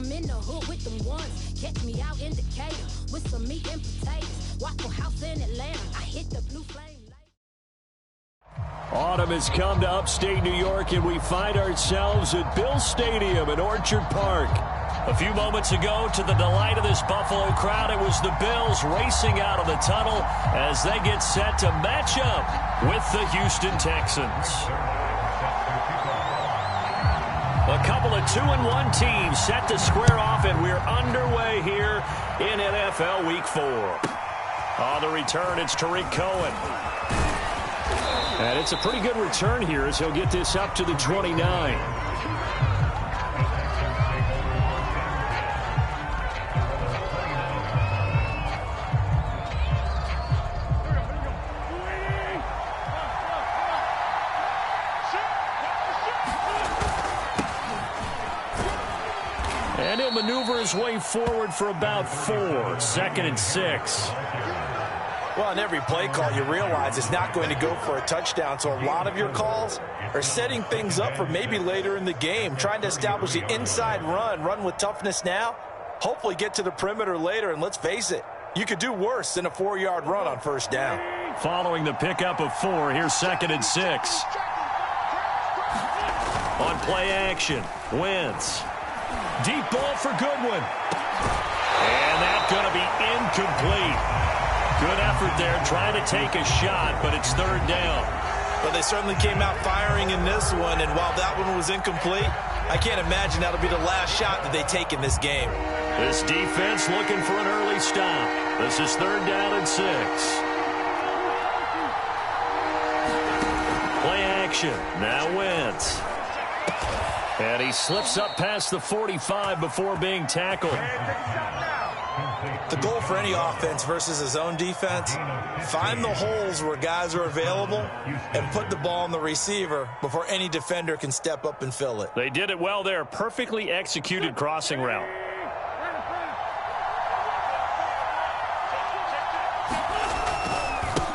I'm in the hood with them ones. Catch me out in Decatur with some meat and potatoes. Waffle House in Atlanta. I hit the blue flame. Autumn has come to upstate New York, and we find ourselves at Bills Stadium in Orchard Park. A few moments ago, to the delight of this Buffalo crowd, it was the Bills racing out of the tunnel as they get set to match up with the Houston Texans. A couple of 2-1 teams set to square off, and we're underway here in NFL Week 4. On the return, it's Tariq Cohen. And it's a pretty good return here as he'll get this up to the 29. And he'll maneuver his way forward for about 4. 2nd and 6. Well, on every play call, you realize it's not going to go for a touchdown, so a lot of your calls are setting things up for maybe later in the game, trying to establish the inside run with toughness now, hopefully get to the perimeter later, and let's face it, you could do worse than a 4-yard run on first down. Following the pickup of 4, here's 2nd and 6. On play action, Wentz. Deep ball for Goodwin. And that's going to be incomplete. Good effort there, trying to take a shot, but it's 3rd down. Well, they certainly came out firing in this one, and while that one was incomplete, I can't imagine that'll be the last shot that they take in this game. This defense looking for an early stop. This is 3rd down and 6. Play action, now Wentz. And he slips up past the 45 before being tackled. The goal for any offense versus his own defense, find the holes where guys are available and put the ball on the receiver before any defender can step up and fill it. They did it well there. Perfectly executed crossing route.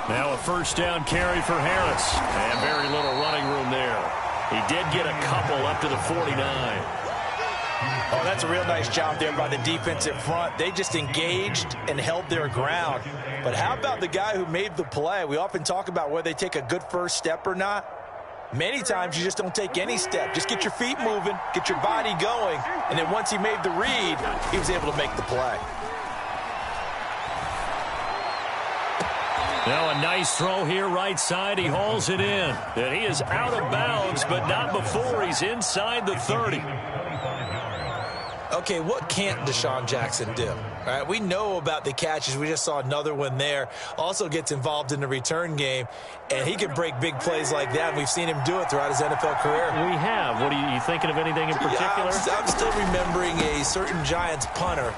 Now a 1st down carry for Harris. And very little running room there. He did get a couple up to the 49. Oh, that's a real nice job there by the defensive front. They just engaged and held their ground. But how about the guy who made the play? We often talk about whether they take a good first step or not. Many times you just don't take any step. Just get your feet moving, get your body going, and then once he made the read, he was able to make the play. Now a nice throw here right side. He hauls it in. And he is out of bounds, but not before he's inside the 30. Okay, what can't Deshaun Jackson do? All right, we know about the catches. We just saw another one there. Also gets involved in the return game, and he can break big plays like that. And we've seen him do it throughout his NFL career. We have. What are you thinking of anything in particular? Yeah, I'm still remembering a certain Giants punter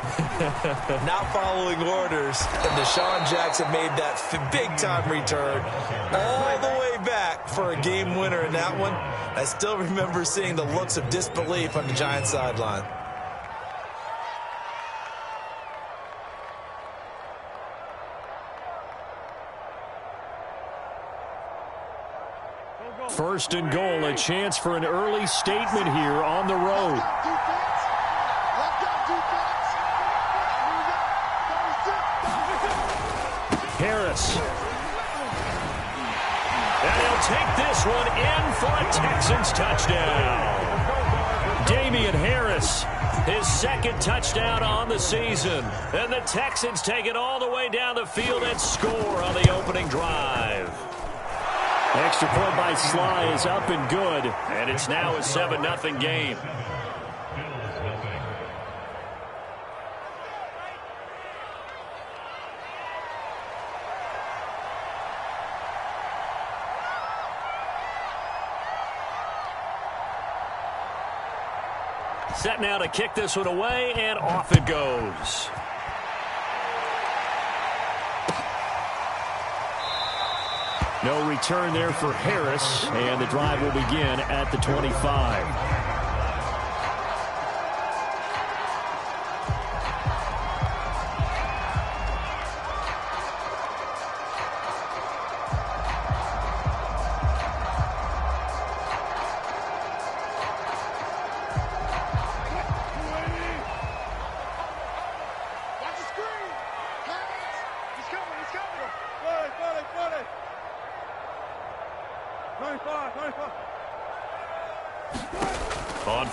not following orders, and Deshaun Jackson made that big-time return all the way back for a game winner in that one. I still remember seeing the looks of disbelief on the Giants sideline. First and goal, a chance for an early statement here on the road. Harris. And he'll take this one in for a Texans touchdown. Damian Harris, his 2nd touchdown on the season. And the Texans take it all the way down the field and score on the opening drive. Extra point by Sly is up and good, and it's now a 7-0 game. Set now to kick this one away, and off it goes. No return there for Harris, and the drive will begin at the 25.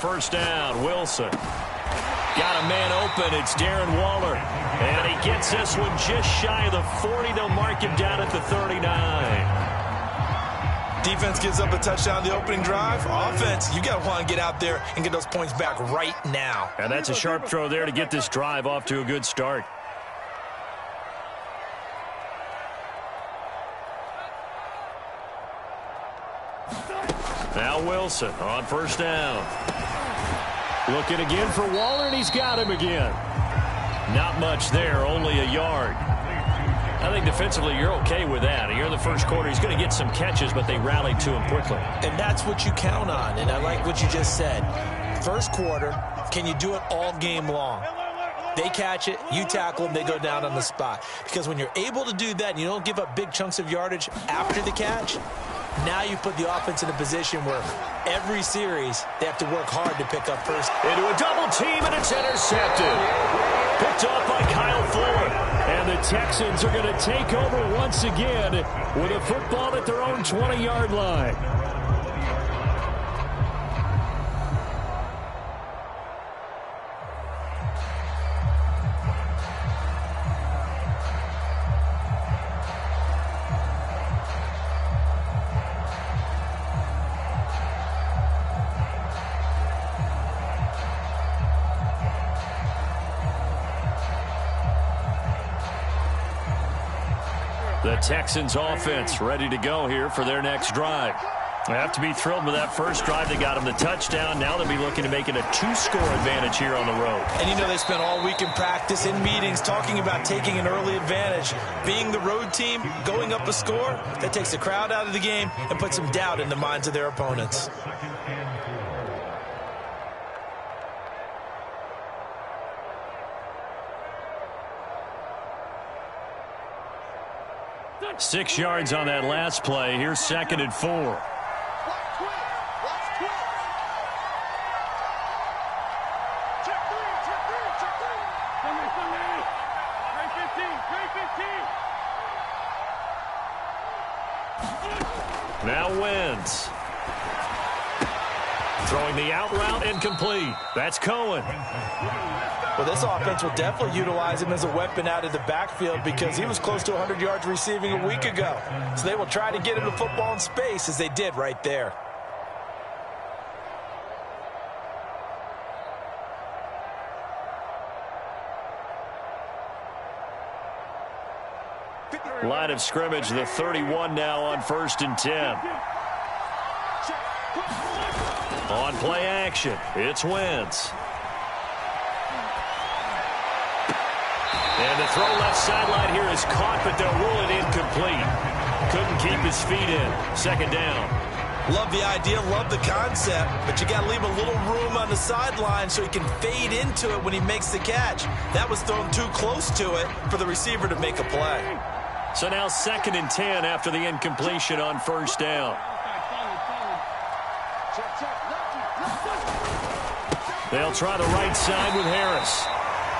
first down. Wilson. Got a man open. It's Darren Waller. And he gets this one just shy of the 40. They'll mark him down at the 39. Defense gives up a touchdown the opening drive. Offense, you got to want to get out there and get those points back right now. And that's a sharp throw there to get this drive off to a good start. Now Wilson on first down. Looking again for Waller, and he's got him again. Not much there, only a yard. I think defensively you're okay with that. You're in the first quarter. He's going to get some catches, but they rallied to him quickly. And that's what you count on, and I like what you just said. First quarter, can you do it all game long? They catch it, you tackle them, they go down on the spot. Because when you're able to do that and you don't give up big chunks of yardage after the catch, now you put the offense in a position where every series they have to work hard to pick up first. Into a double team, and it's intercepted. Picked off by Kyle Fuller. And the Texans are going to take over once again with a football at their own 20-yard line. The Texans offense ready to go here for their next drive. They have to be thrilled with that first drive. They got them the touchdown. Now they'll be looking to make it a 2-score advantage here on the road. And you know they spent all week in practice, in meetings, talking about taking an early advantage. Being the road team, going up a score, that takes the crowd out of the game and puts some doubt in the minds of their opponents. Six yards on that last play. Here's 2nd and 4. Now Wentz. Throwing the out route incomplete. That's Cohen. Well, this offense will definitely utilize him as a weapon out of the backfield because he was close to 100 yards receiving a week ago. So they will try to get him the football in space as they did right there. Line of scrimmage, the 31 now on 1st and 10. On play action, it's Wentz. And the throw left sideline here is caught, but they'll rule it incomplete. Couldn't keep his feet in. 2nd down. Love the idea, love the concept, but you got to leave a little room on the sideline so he can fade into it when he makes the catch. That was thrown too close to it for the receiver to make a play. So now 2nd and 10 after the incompletion on 1st down. They'll try the right side with Harris.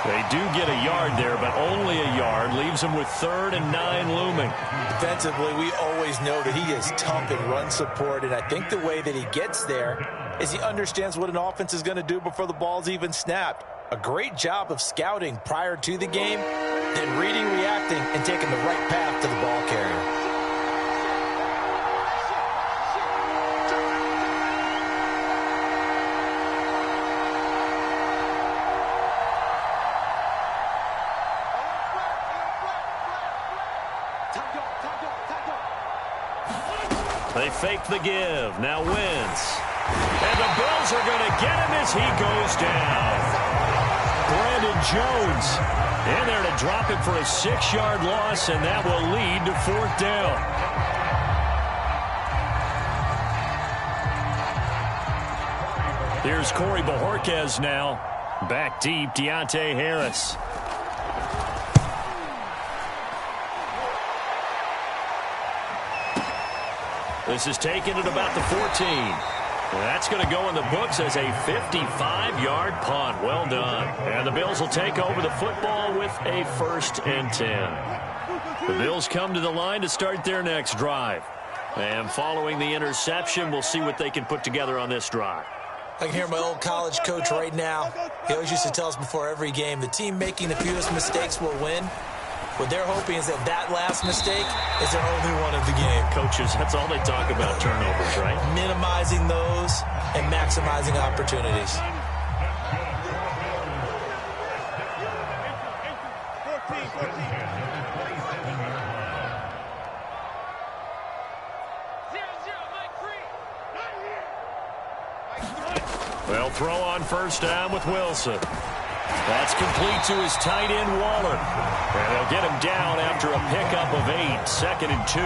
They do get a yard there, but only a yard. Leaves them with 3rd and 9 looming. Defensively, we always know that he is tough in run support, and I think the way that he gets there is he understands what an offense is going to do before the ball's even snapped. A great job of scouting prior to the game, then reading, reacting, and taking the right path to the ball carrier. They fake the give. Now Wentz. And the Bills are going to get him as he goes down. Brandon Jones in there to drop him for a 6-yard loss, and that will lead to 4th down. Here's Corey Bojorquez now. Back deep, Deontay Harris. This is taken at about the 14. That's going to go in the books as a 55-yard punt. Well done. And the Bills will take over the football with a 1st and 10. The Bills come to the line to start their next drive. And following the interception, we'll see what they can put together on this drive. I can hear my old college coach right now. He always used to tell us before every game, the team making the fewest mistakes will win. What they're hoping is that last mistake is their only one of the game. Coaches, that's all they talk about, turnovers, right? Minimizing those and maximizing opportunities. They'll throw on first down with Wilson. That's complete to his tight end, Waller. And they'll get him down after a pickup of 8, 2nd and 2.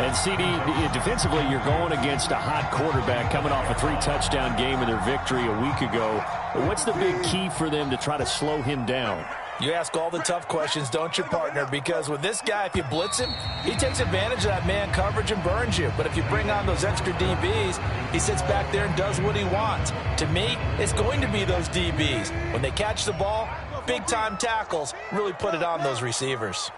And CD, defensively, you're going against a hot quarterback coming off a 3-touchdown game in their victory a week ago. What's the big key for them to try to slow him down? You ask all the tough questions, don't you, partner? Because with this guy, if you blitz him, he takes advantage of that man coverage and burns you. But if you bring on those extra DBs, he sits back there and does what he wants. To me, it's going to be those DBs. When they catch the ball, big-time tackles really put it on those receivers.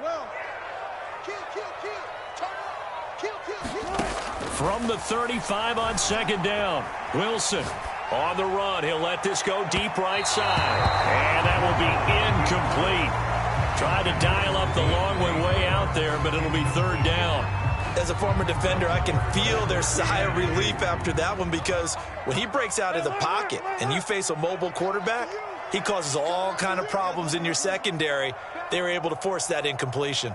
From the 35 on 2nd down, Wilson on the run. He'll let this go deep right side. And that will be incomplete. Tried to dial up the long way out there, but it'll be 3rd down. As a former defender, I can feel their sigh of relief after that one, because when he breaks out of the pocket and you face a mobile quarterback, he causes all kind of problems in your secondary. They were able to force that incompletion.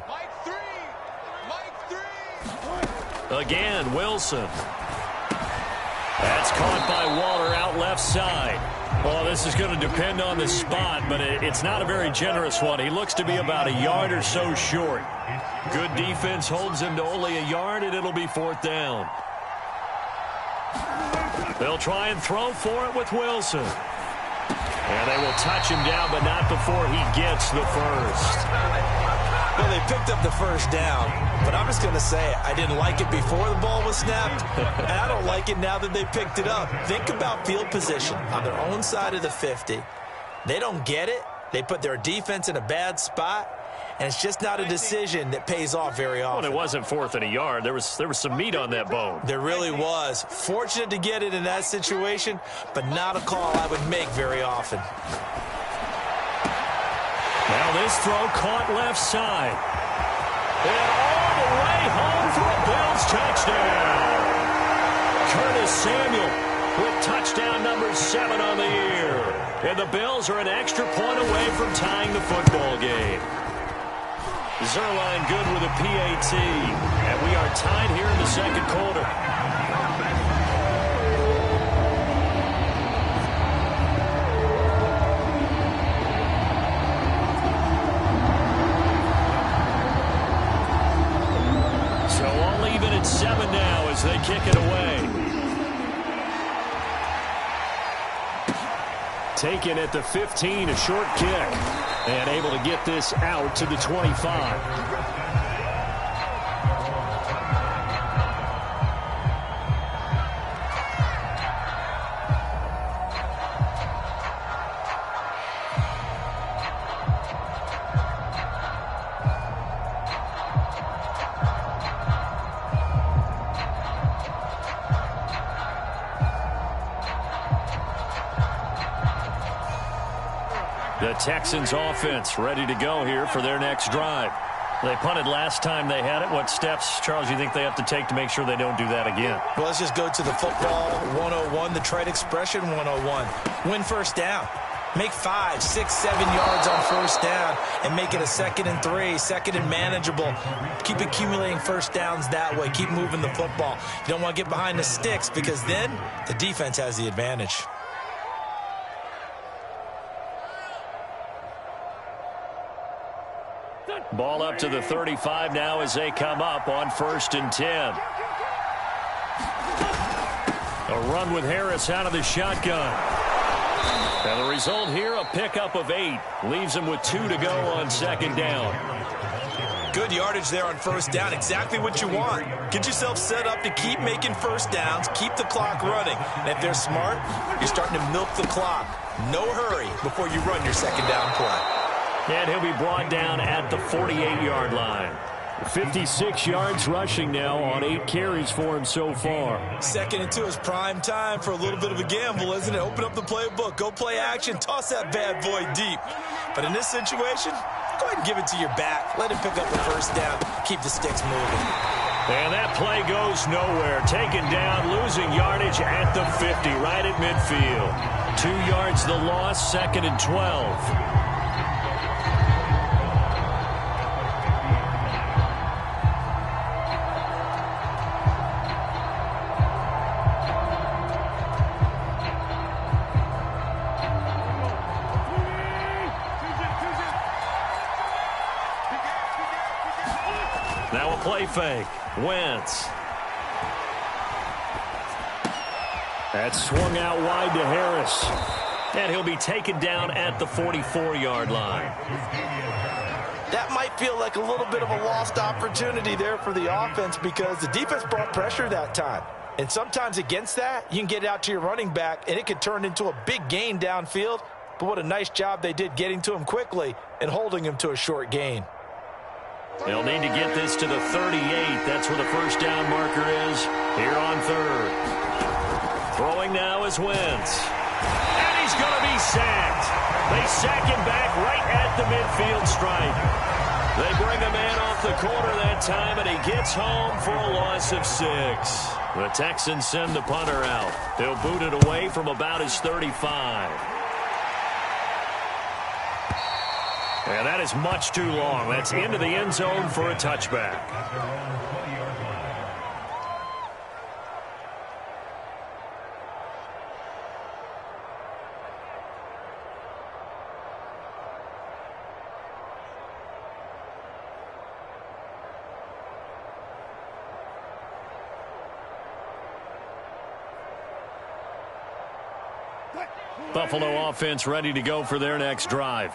Again, Wilson. That's caught by Waller out left side. Well, this is going to depend on the spot, but it's not a very generous one. He looks to be about a yard or so short. Good defense holds him to only a yard, and it'll be 4th down. They'll try and throw for it with Wilson. And they will touch him down, but not before he gets the first. Well, they picked up the first down, but I'm just going to say I didn't like it before the ball was snapped, and I don't like it now that they picked it up. Think about field position on their own side of the 50. They don't get it. They put their defense in a bad spot, and it's just not a decision that pays off very often. Well, it wasn't 4th and a yard. There was some meat on that bone. There really was. Fortunate to get it in that situation, but not a call I would make very often. Now this throw caught left side. And all the way home for a Bills touchdown. Curtis Samuel with touchdown number 7 on the year. And the Bills are an extra point away from tying the football game. Zerline good with a PAT. And we are tied here in the 2nd quarter. So all even at 7 now as they kick it away. Taken at the 15, a short kick. And able to get this out to the 25. The Texans offense ready to go here for their next drive. They punted last time they had it. What steps, Charles, you think they have to take to make sure they don't do that again? Well, let's just go to the football 101, the trade expression 101. Win first down. Make 5, 6, 7 yards on first down and make it a 2nd and 3, 2nd and manageable. Keep accumulating first downs that way. Keep moving the football. You don't want to get behind the sticks because then the defense has the advantage. Ball up to the 35 now as they come up on 1st and 10. A run with Harris out of the shotgun. And the result here, a pickup of 8. Leaves him with 2 to go on 2nd down. Good yardage there on first down. Exactly what you want. Get yourself set up to keep making first downs. Keep the clock running. And if they're smart, you're starting to milk the clock. No hurry before you run your 2nd down play. And he'll be brought down at the 48-yard line. 56 yards rushing now on 8 carries for him so far. Second and 2 is prime time for a little bit of a gamble, isn't it? Open up the playbook, go play action, toss that bad boy deep. But in this situation, go ahead and give it to your back. Let him pick up the first down. Keep the sticks moving. And that play goes nowhere. Taken down, losing yardage at the 50, right at midfield. 2 yards the loss, 2nd and 12. Now a play fake. Wentz. That's swung out wide to Harris. And he'll be taken down at the 44-yard line. That might feel like a little bit of a lost opportunity there for the offense because the defense brought pressure that time. And sometimes against that, you can get it out to your running back, and it could turn into a big gain downfield. But what a nice job they did getting to him quickly and holding him to a short gain. They'll need to get this to the 38. That's where the first down marker is here on 3rd. Throwing now is Wentz. And he's going to be sacked. They sack him back right at the midfield stripe. They bring a man off the corner that time, and he gets home for a loss of 6. The Texans send the punter out. They'll boot it away from about his 35. And that is much too long. That's into the end zone for a touchback. Buffalo offense ready to go for their next drive.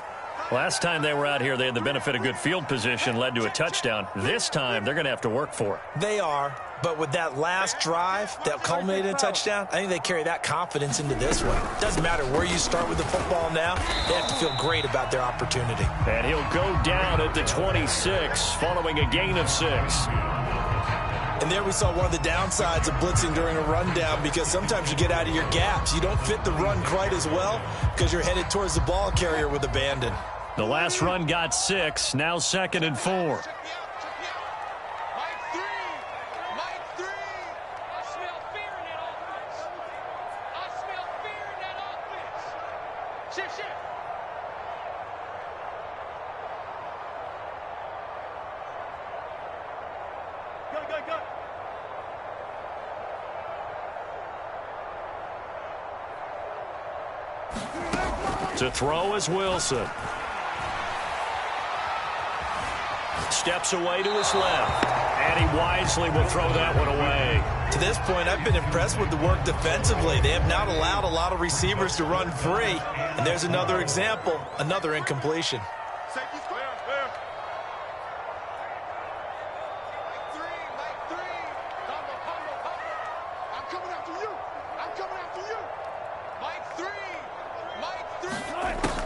Last time they were out here, they had the benefit of good field position, led to a touchdown. This time, they're going to have to work for it. They are, but with that last drive that culminated in a touchdown, I think they carry that confidence into this one. Doesn't matter where you start with the football now, they have to feel great about their opportunity. And he'll go down at the 26, following a gain of 6. And there we saw one of the downsides of blitzing during a rundown because sometimes you get out of your gaps. You don't fit the run quite as well because you're headed towards the ball carrier with abandon. The last run got 6, now 2nd and 4. To throw is Wilson. Steps away to his left. And he wisely will throw that one away. To this point, I've been impressed with the work defensively. They have not allowed a lot of receivers to run free. And there's another example, another incompletion.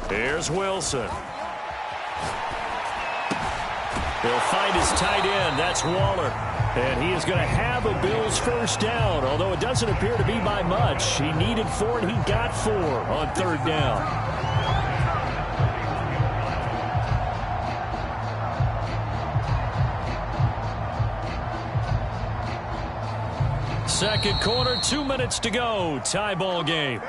Here's Wilson. He'll find his tight end. That's Waller. And he is going to have a Bills first down, although it doesn't appear to be by much. He needed 4, and he got 4 on 3rd down. Second quarter, 2 minutes to go. Tie ball game.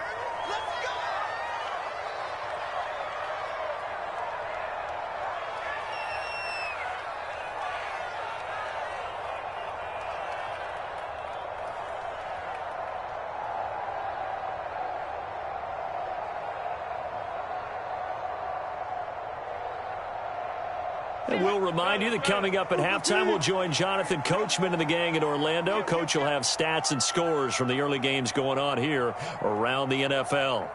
And we'll remind you that coming up at halftime, we'll join Jonathan Coachman and the gang in Orlando. Coach will have stats and scores from the early games going on here around the NFL.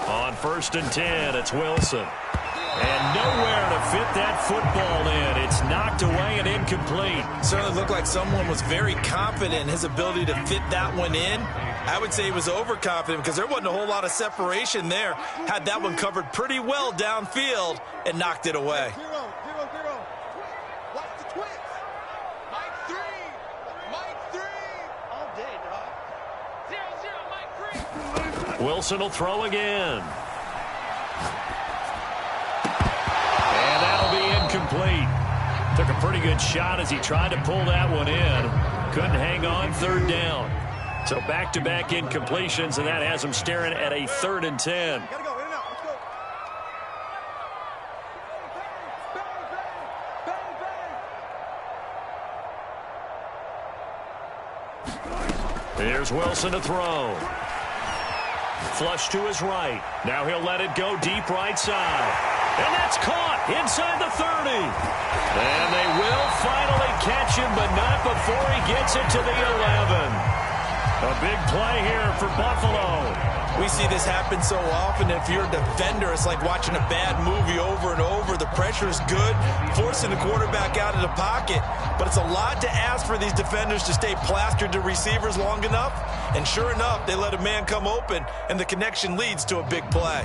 On 1st and 10, it's Wilson. And nowhere to fit that football in. It's knocked away and incomplete. Certainly looked like someone was very confident in his ability to fit that one in. I would say he was overconfident because there wasn't a whole lot of separation there. Had that one covered pretty well downfield and knocked it away. 0-0-0. Watch the twins. Mike 3. Mike 3. All day, dog. 0-0, Mike 3. Wilson will throw again. And that'll be incomplete. Took a pretty good shot as he tried to pull that one in. Couldn't hang on, third down. So back-to-back incompletions, and that has him staring at a 3rd and 10. Gotta go, in and out. Let's go. Here's Wilson to throw. Flush to his right. Now he'll let it go deep right side. And that's caught inside the 30. And they will finally catch him, but not before he gets it to the 11. A big play here for Buffalo. We see this happen so often. If you're a defender, it's like watching a bad movie over and over. The pressure is good, forcing the quarterback out of the pocket. But it's a lot to ask for these defenders to stay plastered to receivers long enough. And sure enough, they let a man come open, and the connection leads to a big play.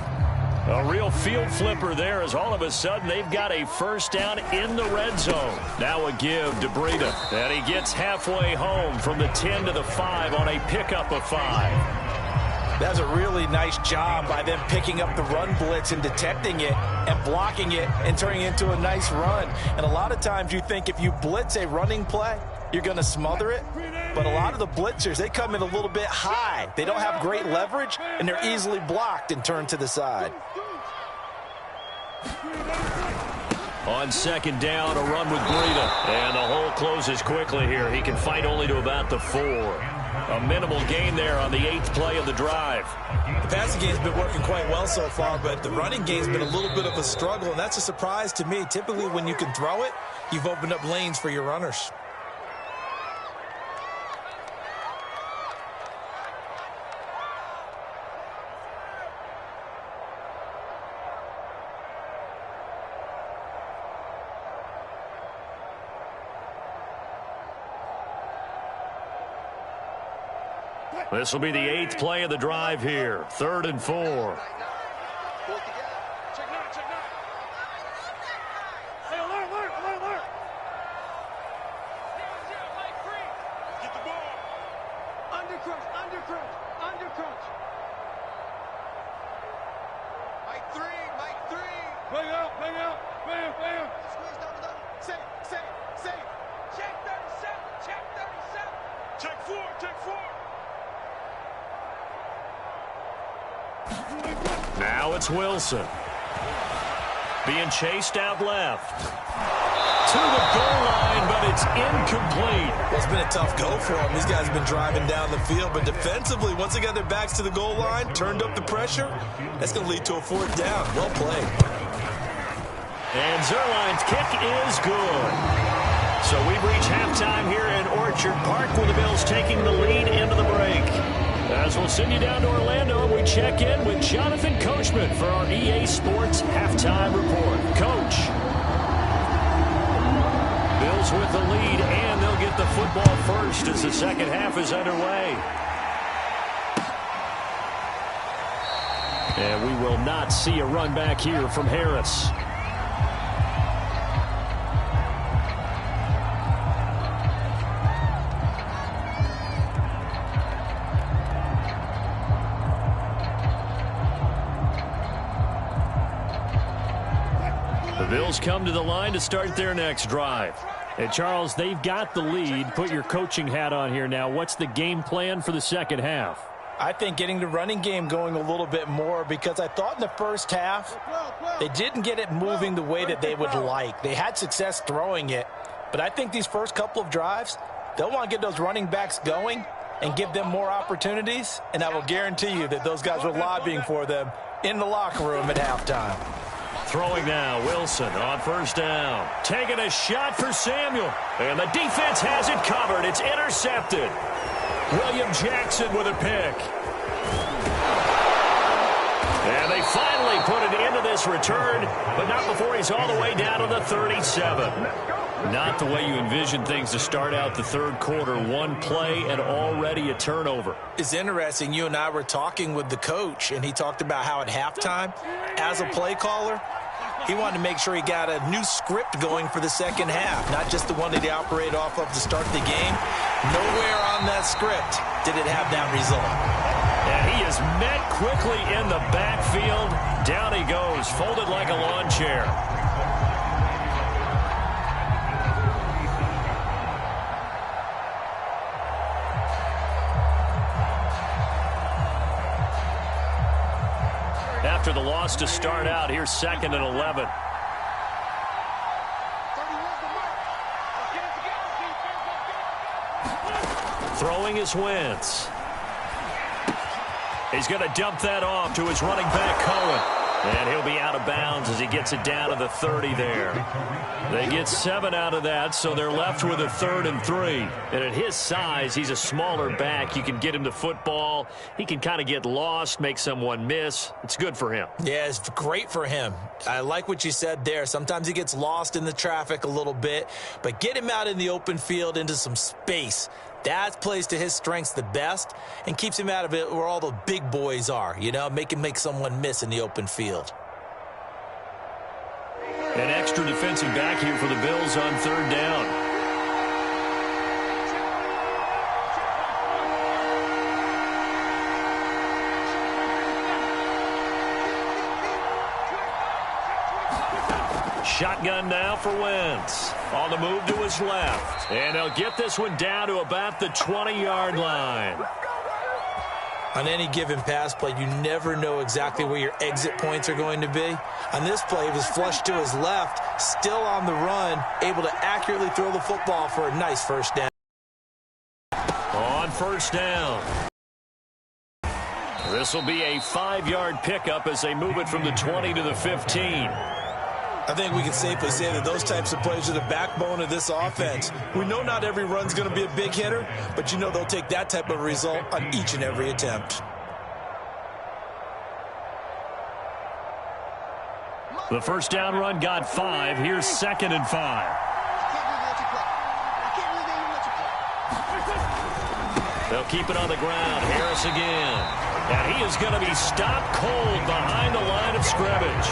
A real field flipper there as all of a sudden they've got a first down in the red zone. Now a give to Breida. And he gets halfway home from the 10 to the 5 on a pickup of 5. That's a really nice job by them picking up the run blitz and detecting it and blocking it and turning it into a nice run. And a lot of times you think if you blitz a running play, you're going to smother it. But a lot of the blitzers, they come in a little bit high. They don't have great leverage, and they're easily blocked and turned to the side. On second down, a run with Breida. And the hole closes quickly here. He can fight only to about the 4. A minimal gain there on the 8th play of the drive. The passing game's been working quite well so far, but the running game's been a little bit of a struggle, and that's a surprise to me. Typically, when you can throw it, you've opened up lanes for your runners. This will be the 8th play of the drive here. 3rd and 4. Check nine. Hey, alert. Get the ball. Under crunch. Mike 3. Bang out. Bam. Squeeze down the line. Say. Check 37. Check 4. Now it's Wilson. Being chased out left. To the goal line, but it's incomplete. Well, it's been a tough go for them. These guys have been driving down the field, but defensively, once they got their backs to the goal line, turned up the pressure, that's going to lead to a 4th down. Well played. And Zerline's kick is good. So we've reached halftime here in Orchard Park with the Bills taking the lead into the break. As we'll send you down to Orlando, we check in with Jonathan Coachman for our EA Sports Halftime Report. Coach. Bills with the lead, and they'll get the football first as the second half is underway. And we will not see a run back here from Harris. Bills come to the line to start their next drive. And Charles, they've got the lead. Put your coaching hat on here now. What's the game plan for the second half? I think getting the running game going a little bit more, because I thought in the first half they didn't get it moving the way that they would like. They had success throwing it, but I think these first couple of drives, they'll want to get those running backs going and give them more opportunities, and I will guarantee you that those guys are lobbying for them in the locker room at halftime. Throwing now, Wilson on first down. Taking a shot for Samuel. And the defense has it covered. It's intercepted. William Jackson with a pick. And they finally put it into this return, but not before he's all the way down to the 37. Not the way you envision things to start out the third quarter. One play and already a turnover. It's interesting. You and I were talking with the coach, and he talked about how at halftime, as a play caller, he wanted to make sure he got a new script going for the second half, not just the one that he operated off of to start the game. Nowhere on that script did it have that result. And he is met quickly in the backfield. Down he goes, folded like a lawn chair. After the loss to start out, here's 2nd and 11. Throwing is Wentz. He's going to dump that off to his running back, Cohen. And he'll be out of bounds as he gets it down to the 30 there. They get 7 out of that, so they're left with a 3rd and 3. And at his size, he's a smaller back. You can get him to football. He can kind of get lost, make someone miss. It's good for him. Yeah, it's great for him. I like what you said there. Sometimes he gets lost in the traffic a little bit, but get him out in the open field into some space. That plays to his strengths the best and keeps him out of it where all the big boys are, you know, make someone miss in the open field. An extra defensive back here for the Bills on 3rd down. Shotgun now for Wentz. On the move to his left. And he'll get this one down to about the 20-yard line. On any given pass play, you never know exactly where your exit points are going to be. On this play, he was flushed to his left, still on the run, able to accurately throw the football for a nice first down. On 1st down. This will be a 5-yard pickup as they move it from the 20 to the 15. I think we can safely say that those types of plays are the backbone of this offense. We know not every run's going to be a big hitter, but you know they'll take that type of result on each and every attempt. The first down run got 5. Here's 2nd and 5. They'll keep it on the ground. Harris again. And he is going to be stopped cold behind the line of scrimmage.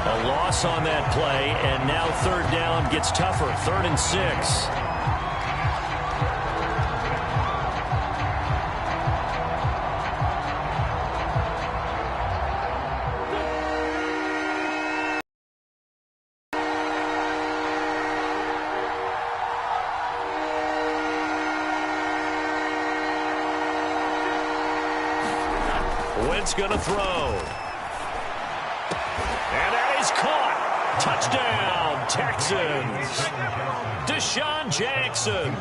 A loss on that play, and now 3rd down gets tougher. 3rd and 6. Wentz going to throw. And that is caught. Touchdown, Texans. Deshaun Jackson,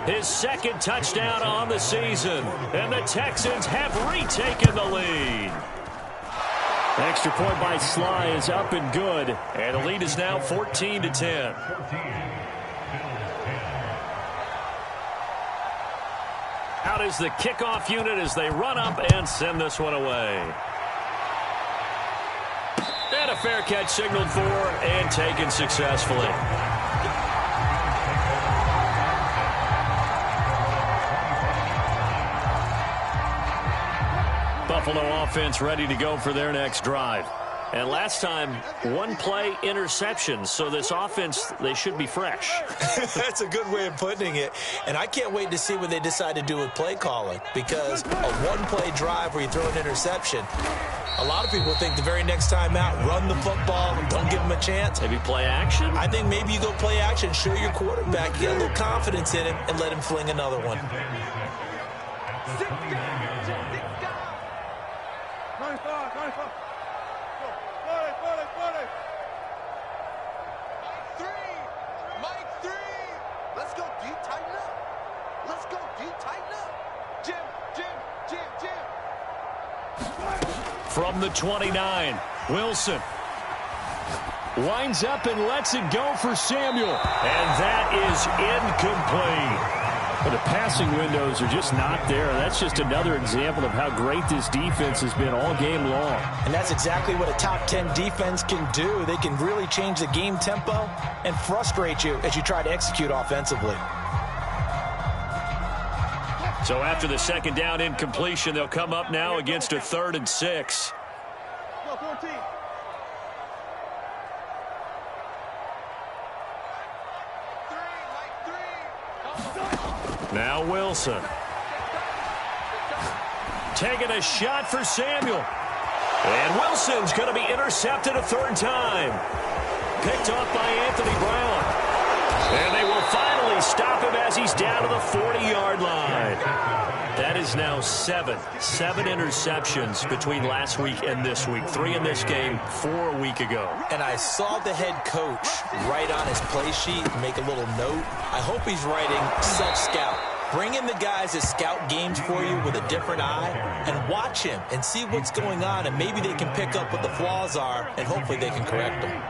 his 2nd touchdown on the season. And the Texans have retaken the lead. Extra point by Sly is up and good. And the lead is now 14-10. Out is the kickoff unit as they run up and send this one away. And a fair catch signaled for and taken successfully. Buffalo offense ready to go for their next drive. And last time, 1 play interception. So this offense, they should be fresh. That's a good way of putting it. And I can't wait to see what they decide to do with play calling. Because a 1-play drive where you throw an interception, a lot of people think the very next time out, run the football, don't give them a chance. Maybe play action? I think maybe you go play action, show your quarterback, get a little confidence in him, and let him fling another one. From the 29, Wilson winds up and lets it go for Samuel. And that is incomplete. But the passing windows are just not there. That's just another example of how great this defense has been all game long. And that's exactly what a top 10 defense can do. They can really change the game tempo and frustrate you as you try to execute offensively. So after the second down incompletion, they'll come up now against a 3rd and 6. Go, 14. Now Wilson. Taking a shot for Samuel. And Wilson's going to be intercepted a 3rd time. Picked off by Anthony Brown. And they will finally stop him as he's down to the 40-yard line. That is now 7 interceptions between last week and this week. 3 in this game, 4 a week ago. And I saw the head coach write on his play sheet, make a little note. I hope he's writing self-scout. Bring in the guys that scout games for you with a different eye and watch him and see what's going on, and maybe they can pick up what the flaws are, and hopefully they can correct them.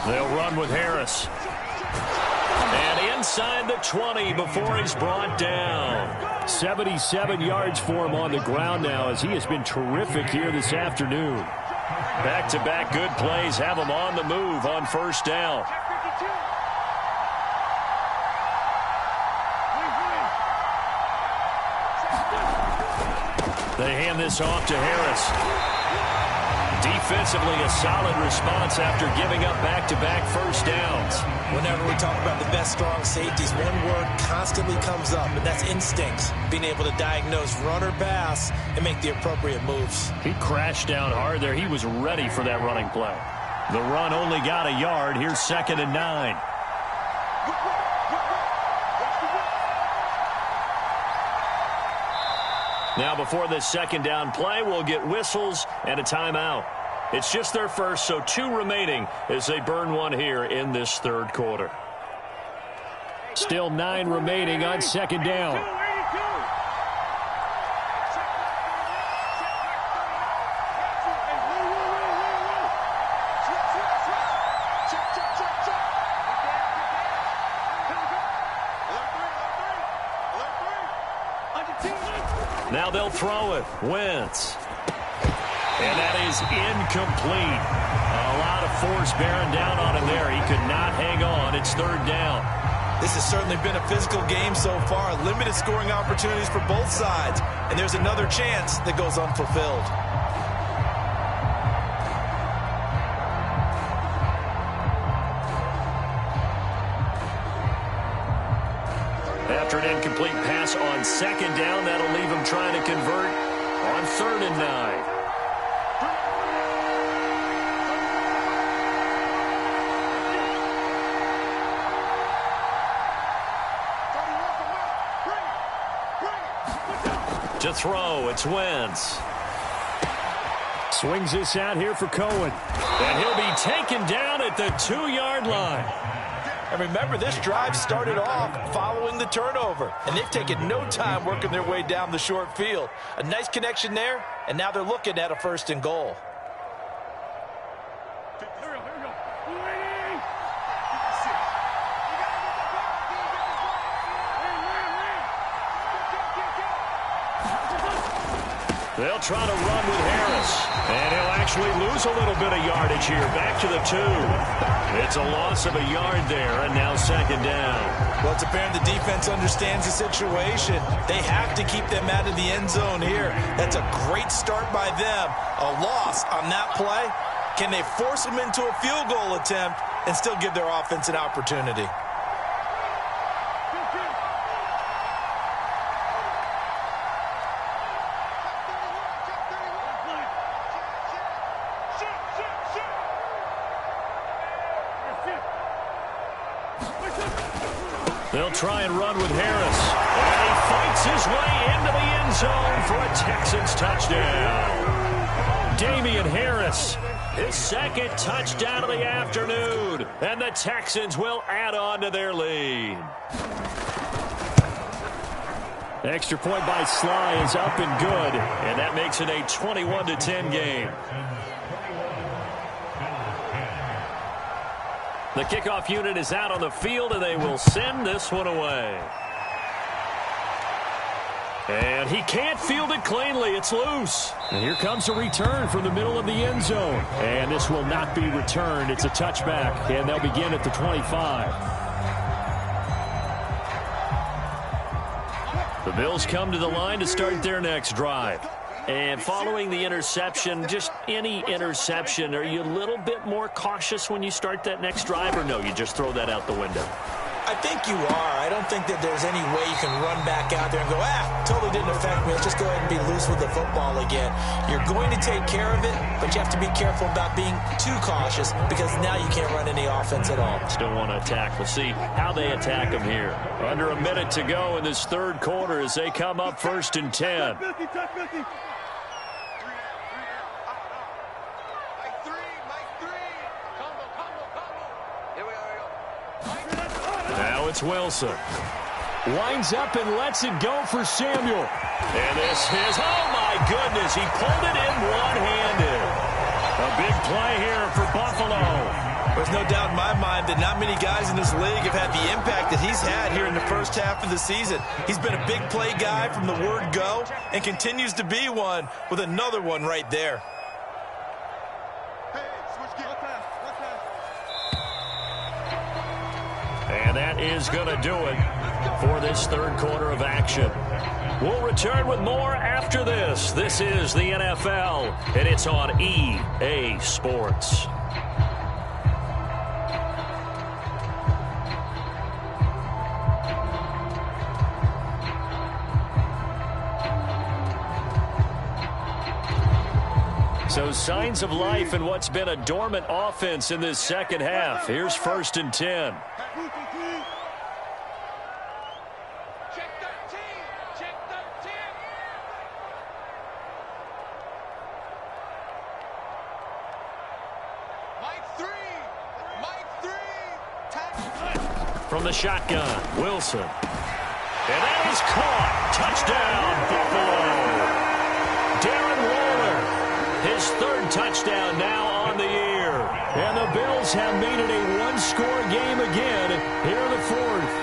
They'll run with Harris. And inside the 20 before he's brought down. 77 yards for him on the ground now, as he has been terrific here this afternoon. Back-to-back good plays have him on the move on 1st down. They hand this off to Harris. Defensively, a solid response after giving up back-to-back 1st downs. Whenever we talk about the best strong safeties, one word constantly comes up, and that's instincts. Being able to diagnose run or pass and make the appropriate moves. He crashed down hard there. He was ready for that running play. The run only got a yard. Here's 2nd and 9. Now before this 2nd down play, we'll get whistles and a timeout. It's just their first, so 2 remaining as they burn one here in this 3rd quarter. Still 9 remaining on 2nd down. Now they'll throw it. Wentz. And that is incomplete. A lot of force bearing down on him there. He could not hang on. It's 3rd down. This has certainly been a physical game so far. Limited scoring opportunities for both sides. And there's another chance that goes unfulfilled. After an incomplete pass on 2nd down, that'll leave him trying to convert on 3rd and 9. To throw, it's Wentz. Swings this out here for Cohen. And he'll be taken down at the 2-yard line. And remember, this drive started off following the turnover. And they've taken no time working their way down the short field. A nice connection there, and now they're looking at a 1st and goal. They'll try to run with Harris. And he'll actually lose a little bit of yardage here. Back to the 2. It's a loss of a yard there, and now 2nd down. Well, it's apparent the defense understands the situation. They have to keep them out of the end zone here. That's a great start by them. A loss on that play. Can they force them into a field goal attempt and still give their offense an opportunity? They'll try and run with Harris. And he fights his way into the end zone for a Texans touchdown. Damian Harris, his 2nd touchdown of the afternoon. And the Texans will add on to their lead. Extra point by Sly is up and good. And that makes it a 21-10 game. The kickoff unit is out on the field, and they will send this one away. And he can't field it cleanly. It's loose. And here comes a return from the middle of the end zone. And this will not be returned. It's a touchback, and they'll begin at the 25. The Bills come to the line to start their next drive. And following the interception, just any interception, are you a little bit more cautious when you start that next drive, or no, you just throw that out the window? I think you are. I don't think that there's any way you can run back out there and go, totally didn't affect me. Let's just go ahead and be loose with the football again. You're going to take care of it, but you have to be careful about being too cautious because now you can't run any offense at all. Still want to attack. We'll see how they attack them here. Under a minute to go in this third quarter as they come up 1st and 10. Now it's Wilson. Winds up and lets it go for Samuel. And this is, oh my goodness, he pulled it in one-handed. A big play here for Buffalo. There's no doubt in my mind that not many guys in this league have had the impact that he's had here in the first half of the season. He's been a big play guy from the word go and continues to be one with another one right there. And that is going to do it for this third quarter of action. We'll return with more after this. This is the NFL, and it's on EA Sports. So signs of life in what's been a dormant offense in this second half. Here's 1st and 10. From the shotgun, Wilson. And that is caught. Touchdown, Buffalo. Darren Waller, his third touchdown now on the year. And the Bills have made it a one-score game again here in the fourth.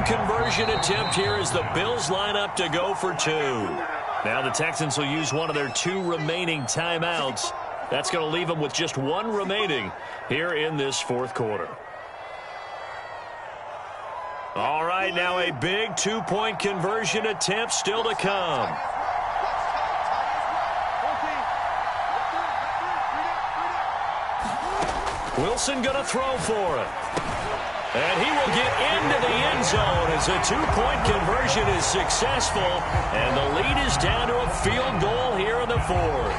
Conversion attempt here as the Bills line up to go for 2. Now the Texans will use one of their 2 remaining timeouts. That's going to leave them with just 1 remaining here in this fourth quarter. All right, now a big 2-point conversion attempt still to come. Wilson going to throw for it. And he will get into the end zone as a 2-point conversion is successful. And the lead is down to a field goal here in the fourth.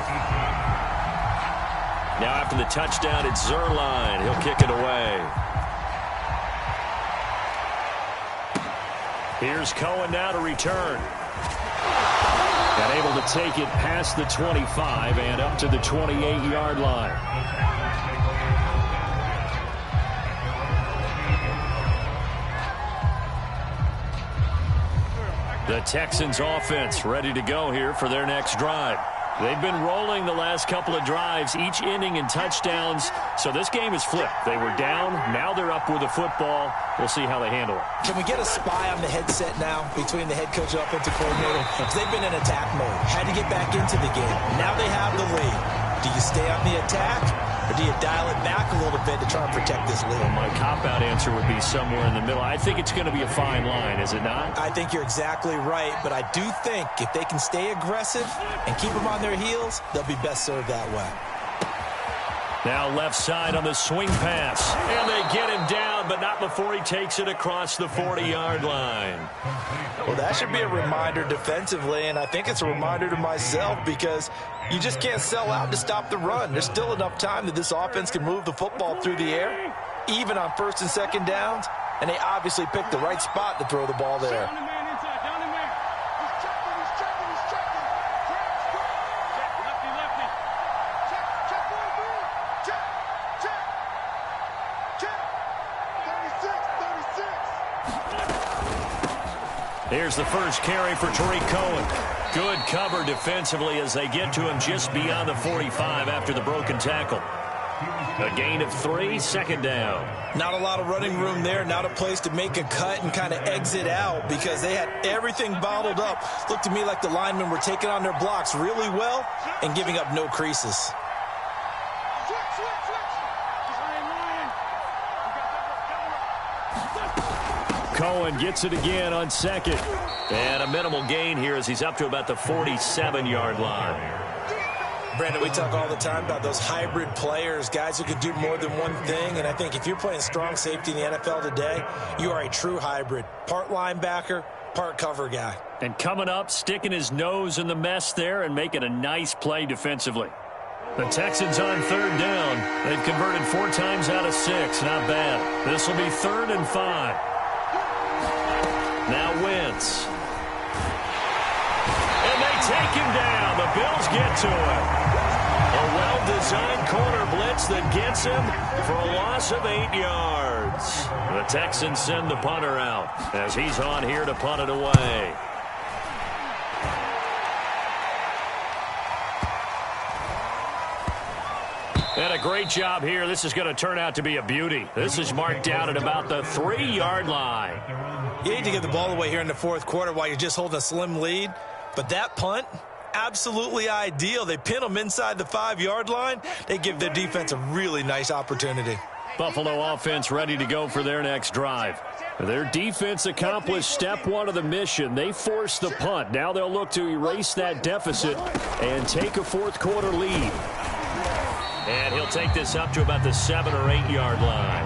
Now after the touchdown, it's Zerline. He'll kick it away. Here's Cohen now to return. And able to take it past the 25 and up to the 28-yard line. The Texans offense ready to go here for their next drive. They've been rolling the last couple of drives, each ending in touchdowns. So this game is flipped. They were down. Now they're up with the football. We'll see how they handle it. Can we get a spy on the headset now between the head coach and offensive coordinator? Because they've been in attack mode. Had to get back into the game. Now they have the lead. Do you stay on the attack? Or do you dial it back a little bit to try and protect this lead? Well, my cop-out answer would be somewhere in the middle. I think it's going to be a fine line, is it not? I think you're exactly right, but I do think if they can stay aggressive and keep them on their heels, they'll be best served that way. Now left side on the swing pass. And they get him down, but not before he takes it across the 40-yard line. Well, that should be a reminder defensively, and I think it's a reminder to myself because you just can't sell out to stop the run. There's still enough time that this offense can move the football through the air, even on 1st and 2nd downs, and they obviously picked the right spot to throw the ball there. Here's the first carry for Tariq Cohen. Good cover defensively as they get to him just beyond the 45 after the broken tackle. A gain of 3, second down. Not a lot of running room there, not a place to make a cut and kind of exit out because they had everything bottled up. Looked to me like the linemen were taking on their blocks really well and giving up no creases. Cohen gets it again on second. And a minimal gain here as he's up to about the 47-yard line. Brandon, we talk all the time about those hybrid players, guys who can do more than one thing. And I think if you're playing strong safety in the NFL today, you are a true hybrid. Part linebacker, part cover guy. And coming up, sticking his nose in the mess there and making a nice play defensively. The Texans on third down. They've converted 4 times out of 6. Not bad. This will be 3rd and 5. Now Wentz. And they take him down. The Bills get to him. A well-designed corner blitz that gets him for a loss of 8 yards. The Texans send the punter out as he's on here to punt it away. And a great job here. This is going to turn out to be a beauty. This is marked down at about the 3-yard line. You hate to give the ball away here in the fourth quarter while you're just holding a slim lead. But that punt, absolutely ideal. They pin them inside the 5-yard line. They give their defense a really nice opportunity. Buffalo offense ready to go for their next drive. Their defense accomplished step 1 of the mission. They forced the punt. Now they'll look to erase that deficit and take a fourth quarter lead. And he'll take this up to about the 7 or 8 yard line.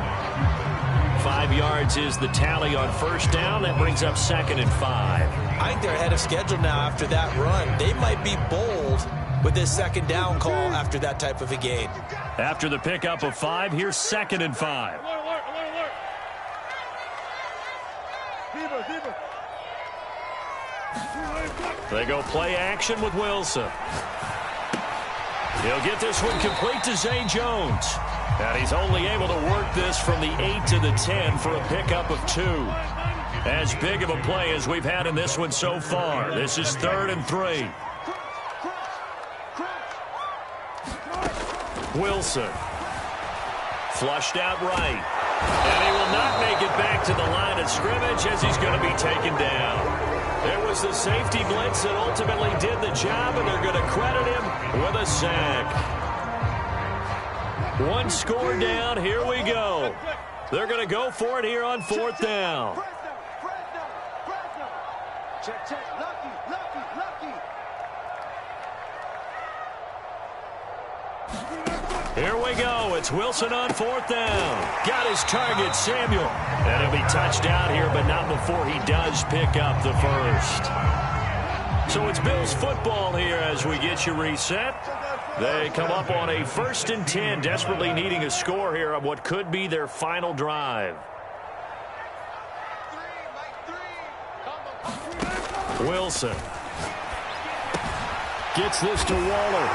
5 yards is the tally on first down. That brings up 2nd and 5. I think they're ahead of schedule now after that run. They might be bold with this 2nd down call after that type of a gain. After the pickup of 5, here's 2nd and 5. They go play action with Wilson. He'll get this one complete to Zay Jones. And he's only able to work this from the 8 to the 10 for a pickup of 2. As big of a play as we've had in this one so far. This is 3rd and 3. Wilson. Flushed out right. And he will not make it back to the line of scrimmage as he's going to be taken down. It was the safety blitz that ultimately did the job, and they're going to credit him with a sack. 1 score down. Here we go. They're going to go for it here on 4th down. Check, check. Lucky. Here we go. It's Wilson on 4th down. Got his target, Samuel. And he'll be touched down here, but not before he does pick up the first. So it's Bills football here as we get you reset. They come up on a 1st and 10, desperately needing a score here on what could be their final drive. Wilson gets this to Waller.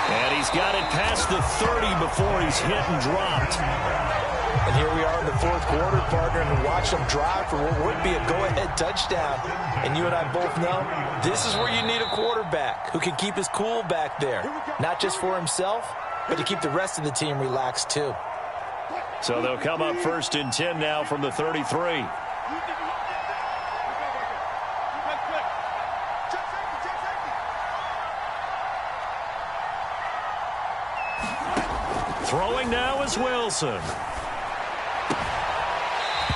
And he's got it past the 30 before he's hit and dropped. And here we are in the fourth quarter, partner, and watch them drive for what would be a go-ahead touchdown. And you and I both know this is where you need a quarterback who can keep his cool back there. Not just for himself, but to keep the rest of the team relaxed too. So they'll come up 1st and 10 now from the 33. Throwing now is Wilson.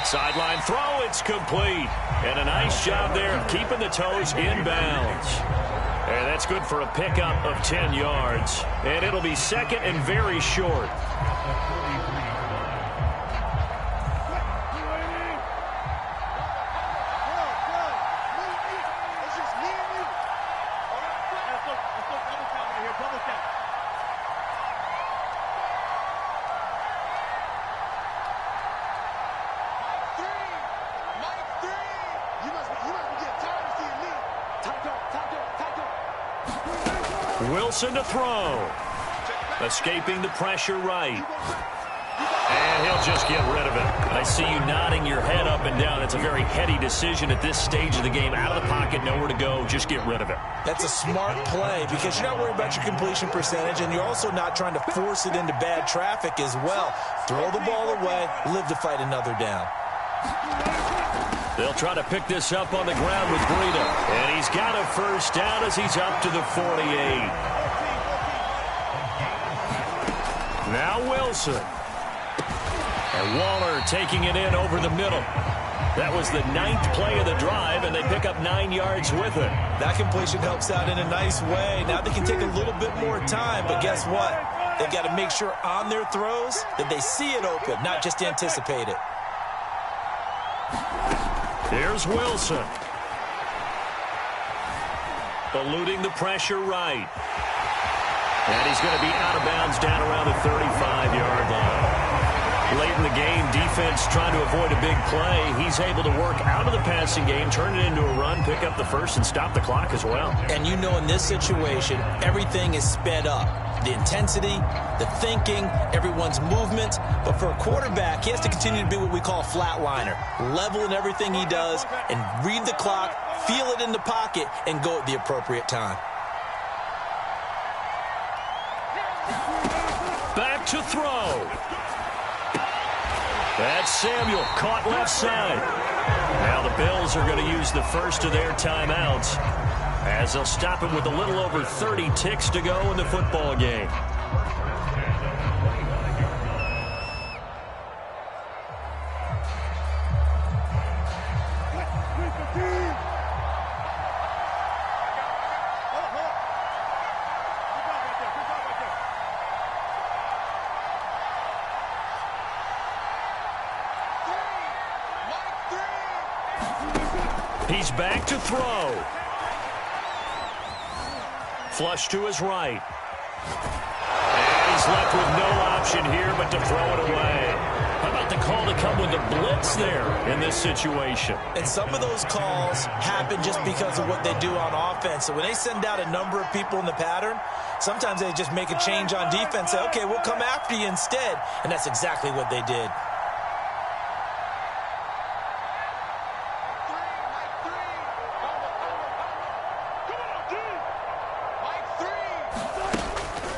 Sideline throw, it's complete. And a nice job there of keeping the toes in bounds. And that's good for a pickup of 10 yards. And it'll be 2nd and very short. Wilson to throw. Escaping the pressure right. And he'll just get rid of it. I see you nodding your head up and down. It's a very heady decision at this stage of the game. Out of the pocket, nowhere to go. Just get rid of it. That's a smart play because you're not worried about your completion percentage, and you're also not trying to force it into bad traffic as well. Throw the ball away, live to fight another down. They'll try to pick this up on the ground with Breida. And he's got a first down as he's up to the 48. Now Wilson. And Waller taking it in over the middle. That was the 9th play of the drive, and they pick up 9 yards with it. That completion helps out in a nice way. Now they can take a little bit more time, but guess what? They've got to make sure on their throws that they see it open, not just anticipate it. Here's Wilson. Eluding the pressure right. And he's going to be out of bounds down around the 35-yard line. Late in the game, defense trying to avoid a big play. He's able to work out of the passing game, turn it into a run, pick up the first, and stop the clock as well. And you know in this situation, everything is sped up. The intensity, the thinking, everyone's movement. But for a quarterback, he has to continue to be what we call a flatliner. Level in everything he does and read the clock, feel it in the pocket, and go at the appropriate time. Back to throw. That's Samuel, caught left side. Now the Bills are going to use the first of their timeouts as they'll stop him with a little over 30 ticks to go in the football game. He's back to throw. Flush to his right. And he's left with no option here but to throw it away. How about the call to come with the blitz there in this situation? And some of those calls happen just because of what they do on offense. So when they send out a number of people in the pattern, sometimes they just make a change on defense. Say, okay, we'll come after you instead. And that's exactly what they did.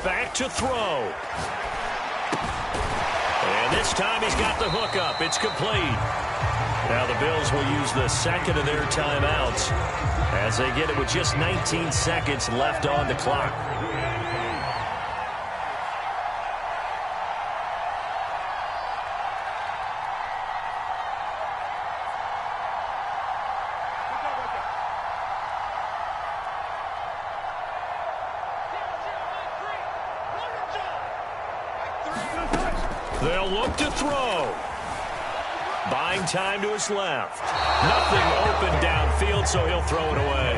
Back to throw. And this time he's got the hook up. It's complete. Now the Bills will use the second of their timeouts as they get it with just 19 seconds left on the clock. They'll look to throw. Buying time to his left. Nothing open downfield, so he'll throw it away.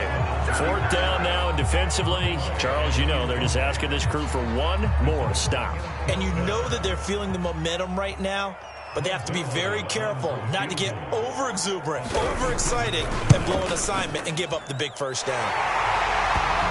4th down now, and defensively, Charles, you know, they're just asking this crew for one more stop. And you know that they're feeling the momentum right now, but they have to be very careful not to get over-exuberant, over-excited, and blow an assignment and give up the big first down.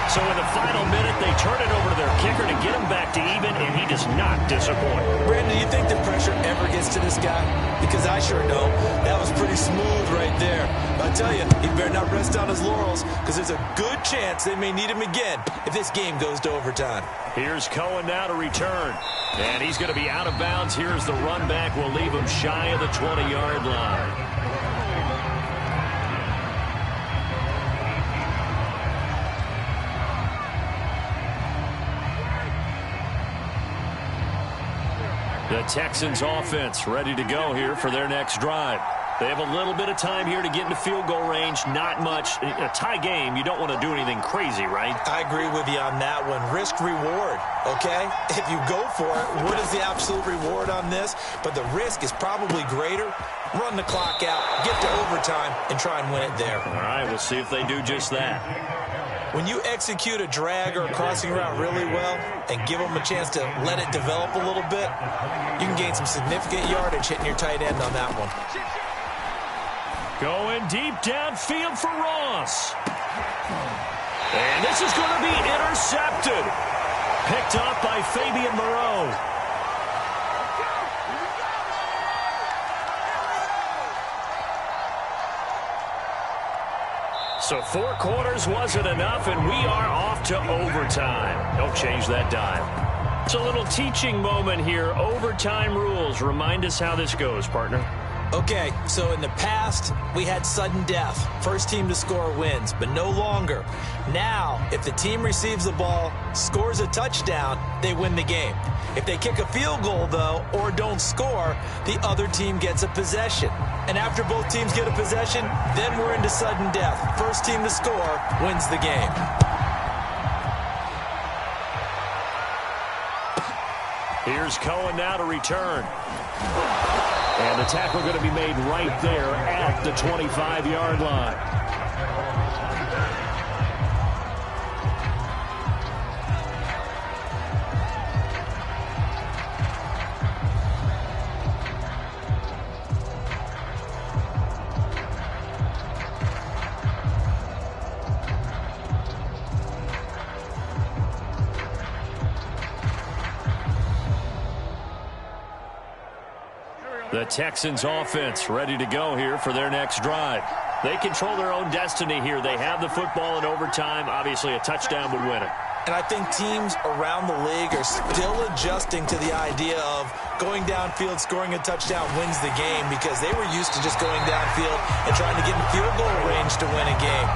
So in the final minute, they turn it over to their kicker to get him back to even, and he does not disappoint. Brandon, do you think the pressure ever gets to this guy? Because I sure don't. That was pretty smooth right there. But I tell you, he better not rest on his laurels because there's a good chance they may need him again if this game goes to overtime. Here's Cohen now to return. And he's going to be out of bounds. Here's the run back. We'll leave him shy of the 20-yard line. The Texans offense ready to go here for their next drive. They have a little bit of time here to get into field goal range. Not much. In a tie game, you don't want to do anything crazy, right? I agree with you on that one. Risk reward, okay? If you go for it, what is the absolute reward on this? But the risk is probably greater. Run the clock out, get to overtime, and try and win it there. All right, we'll see if they do just that. When you execute a drag or a crossing route really well and give them a chance to let it develop a little bit, you can gain some significant yardage hitting your tight end on that one. Going deep downfield for Ross. And this is going to be intercepted. Picked up by Fabian Moreau. So 4 quarters wasn't enough, and we are off to overtime. Don't change that dime. It's a little teaching moment here. Overtime rules. Remind us how this goes, partner. Okay, so in the past, we had sudden death. First team to score wins, but no longer. Now, if the team receives the ball, scores a touchdown, they win the game. If they kick a field goal, though, or don't score, the other team gets a possession. And after both teams get a possession, then we're into sudden death. First team to score wins the game. Here's Cohen now to return. And the tackle going to be made right there at the 25-yard line. The Texans offense ready to go here for their next drive. They control their own destiny here. They have the football in overtime. Obviously, a touchdown would win it. And I think teams around the league are still adjusting to the idea of going downfield, scoring a touchdown wins the game, because they were used to just going downfield and trying to get in field goal range to win a game.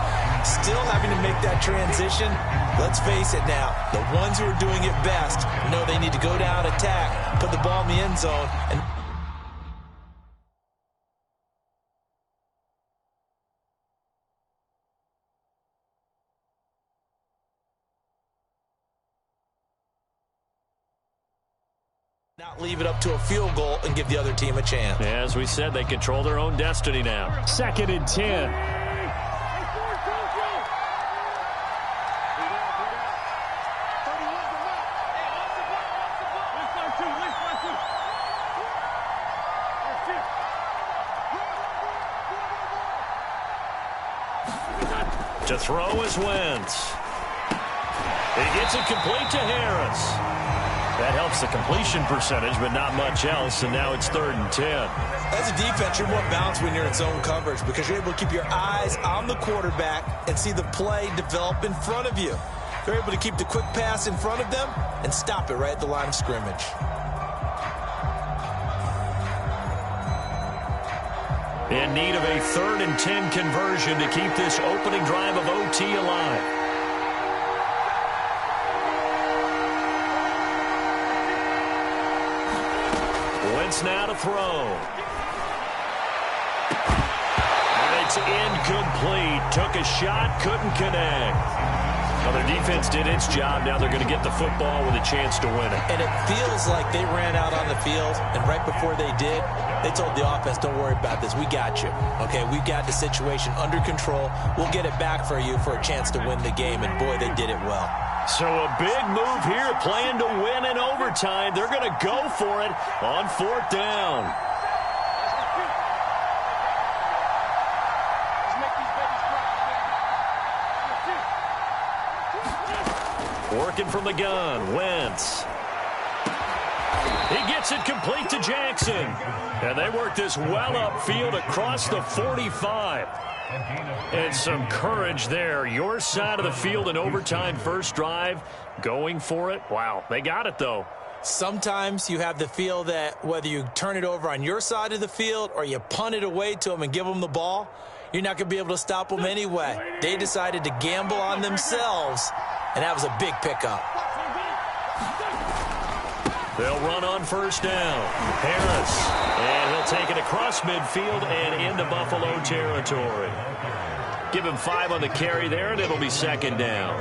Still having to make that transition. Let's face it now, the ones who are doing it best know they need to go down, attack, put the ball in the end zone, and not leave it up to a field goal and give the other team a chance. Yeah, as we said, they control their own destiny now. 2nd and 10. To throw is Wentz. He gets it complete to Harris. That helps the completion percentage, but not much else, and now it's 3rd and 10. As a defense, you're more balanced when you're in zone coverage because you're able to keep your eyes on the quarterback and see the play develop in front of you. You're able to keep the quick pass in front of them and stop it right at the line of scrimmage. In need of a 3rd and 10 conversion to keep this opening drive of OT alive. Wentz now to throw. And it's incomplete. Took a shot, couldn't connect. Well, their defense did its job. Now they're going to get the football with a chance to win it. And it feels like they ran out on the field, and right before they did, they told the offense, don't worry about this. We got you. Okay, we've got the situation under control. We'll get it back for you for a chance to win the game. And, boy, they did it well. So a big move here, playing to win in overtime. They're going to go for it on 4th down. Working from the gun, Wentz. He gets it complete to Jackson. And they work this well upfield across the 45. And some courage there. Your side of the field in overtime, first drive, going for it. Wow, they got it, though. Sometimes you have the feel that whether you turn it over on your side of the field or you punt it away to them and give them the ball, you're not going to be able to stop them anyway. They decided to gamble on themselves, and that was a big pickup. They'll run on 1st down. Harris. And he'll take it across midfield and into Buffalo territory. Give him 5 on the carry there, and it'll be 2nd down.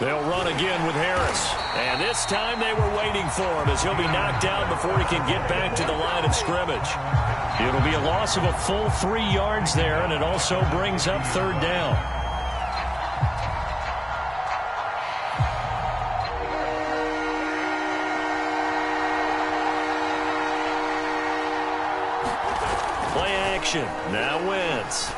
They'll run again with Harris. And this time they were waiting for him as he'll be knocked down before he can get back to the line of scrimmage. It'll be a loss of a full 3 yards there, and it also brings up 3rd down. Now Wentz.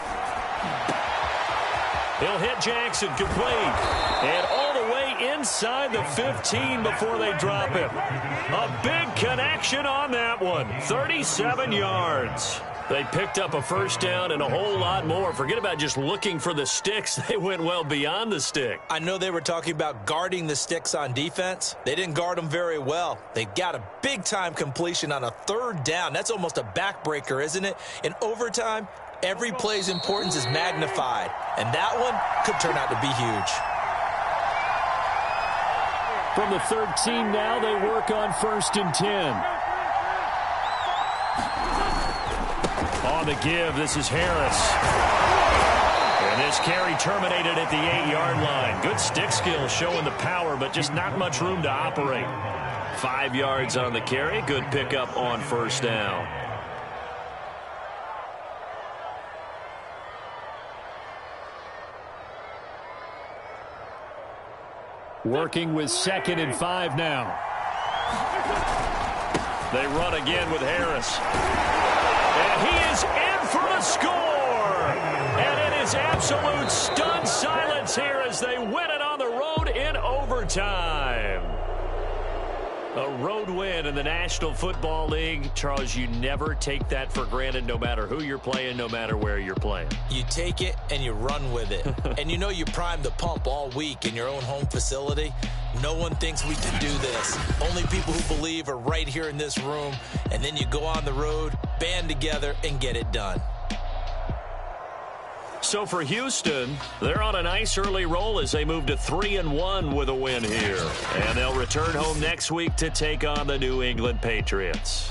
He'll hit Jackson complete. And all the way inside the 15 before they drop him. A big connection on that one. 37 yards. They picked up a first down and a whole lot more. Forget about just looking for the sticks. They went well beyond the stick. I know they were talking about guarding the sticks on defense. They didn't guard them very well. They got a big-time completion on a third down. That's almost a backbreaker, isn't it? In overtime, every play's importance is magnified. And that one could turn out to be huge. From the 13 now, they work on 1st and 10. On the give, this is Harris. And this carry terminated at the 8-yard line. Good stick skill showing the power, but just not much room to operate. 5 yards on the carry. Good pickup on first down. Working with 2nd and 5 now. They run again with Harris. And he is in for the score. And it is absolute stunned silence here as they win it on the road in overtime. A road win in the National Football League. Charles, you never take that for granted no matter who you're playing, no matter where you're playing. You take it and you run with it. And you know you primed the pump all week in your own home facility. No one thinks we can do this. Only people who believe are right here in this room. And then you go on the road, band together, and get it done. So for Houston, they're on a nice early roll as they move to 3-1 with a win here. And they'll return home next week to take on the New England Patriots.